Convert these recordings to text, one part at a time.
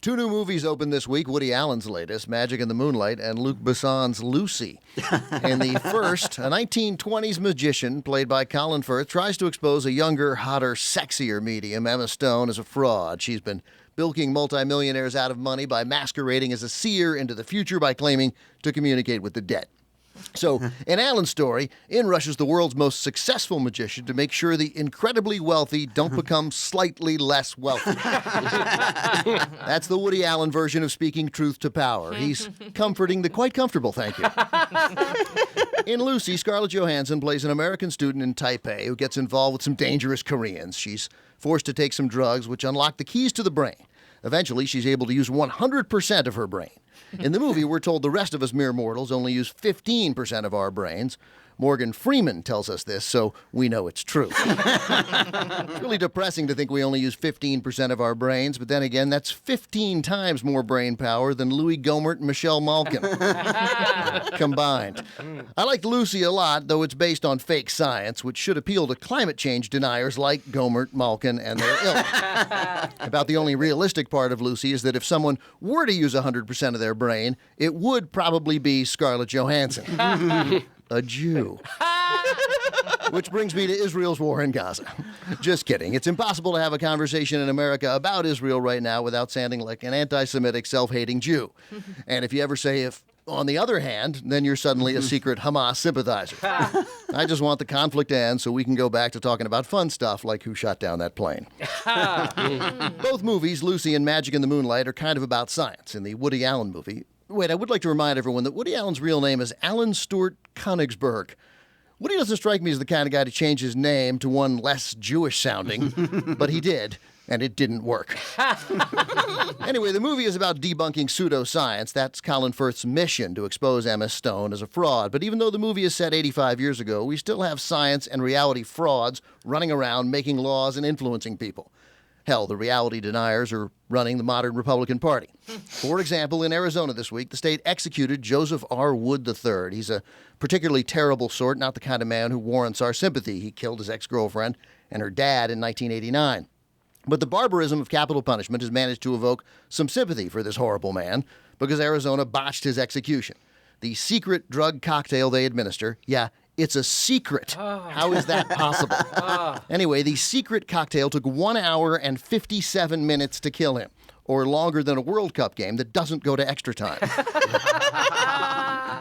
Two new movies opened this week, Woody Allen's latest, Magic in the Moonlight, and Luc Besson's Lucy. In the first, a 1920s magician, played by Colin Firth, tries to expose a younger, hotter, sexier medium, Emma Stone, as a fraud. She's been bilking multimillionaires out of money by masquerading as a seer into the future by claiming to communicate with the dead. So, in Allen's story, in rushes the world's most successful magician to make sure the incredibly wealthy don't become slightly less wealthy. That's the Woody Allen version of speaking truth to power. He's comforting the quite comfortable, thank you. In Lucy, Scarlett Johansson plays an American student in Taipei who gets involved with some dangerous Koreans. She's forced to take some drugs which unlock the keys to the brain. Eventually, she's able to use 100% of her brain. In the movie, we're told the rest of us mere mortals only use 15% of our brains. Morgan Freeman tells us this, so we know it's true. It's really depressing to think we only use 15% of our brains, but then again, that's 15 times more brain power than Louis Gohmert and Michelle Malkin combined. I liked Lucy a lot, though it's based on fake science, which should appeal to climate change deniers like Gohmert, Malkin, and their ilk. About the only realistic part of Lucy is that if someone were to use 100% of their brain, it would probably be Scarlett Johansson. A Jew. Which brings me to Israel's war in Gaza. Just kidding. It's impossible to have a conversation in America about Israel right now without sounding like an anti-Semitic, self-hating Jew. And if you ever say, if on the other hand, then you're suddenly a secret Hamas sympathizer. I just want the conflict to end so we can go back to talking about fun stuff like who shot down that plane. Both movies, Lucy and Magic in the Moonlight, are kind of about science. In the Woody Allen movie, wait, I would like to remind everyone that Woody Allen's real name is Alan Stewart Königsberg. Woody doesn't strike me as the kind of guy to change his name to one less Jewish sounding, but he did, and it didn't work. Anyway, the movie is about debunking pseudoscience. That's Colin Firth's mission, to expose Emma Stone as a fraud. But even though the movie is set 85 years ago, we still have science and reality frauds running around making laws and influencing people. Hell, the reality deniers are running the modern Republican Party. For example, in Arizona this week, the state executed Joseph R. Wood III. He's a particularly terrible sort, not the kind of man who warrants our sympathy. He killed his ex-girlfriend and her dad in 1989. But the barbarism of capital punishment has managed to evoke some sympathy for this horrible man because Arizona botched his execution. The secret drug cocktail they administer, it's a secret. How is that possible? Anyway, the secret cocktail took 1 hour and 57 minutes to kill him, or longer than a World Cup game that doesn't go to extra time.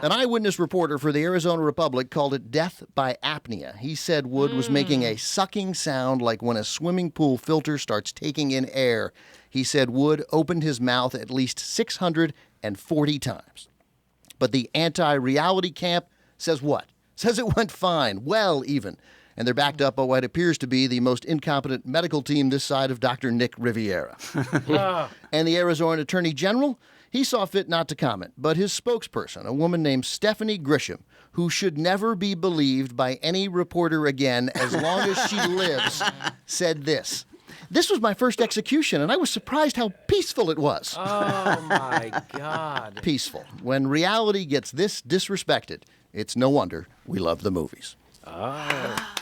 An eyewitness reporter for the Arizona Republic called it death by apnea. He said Wood was making a sucking sound like when a swimming pool filter starts taking in air. He said Wood opened his mouth at least 640 times. But the anti-reality camp says what? Says it went fine, well even, and they're backed up by what appears to be the most incompetent medical team this side of Dr. Nick Riviera. And the Arizona Attorney General, he saw fit not to comment, but his spokesperson, a woman named Stephanie Grisham, who should never be believed by any reporter again as long as she lives, said this. This was my first execution, and I was surprised how peaceful it was. Oh, my God. Peaceful. When reality gets this disrespected, it's no wonder we love the movies. Oh.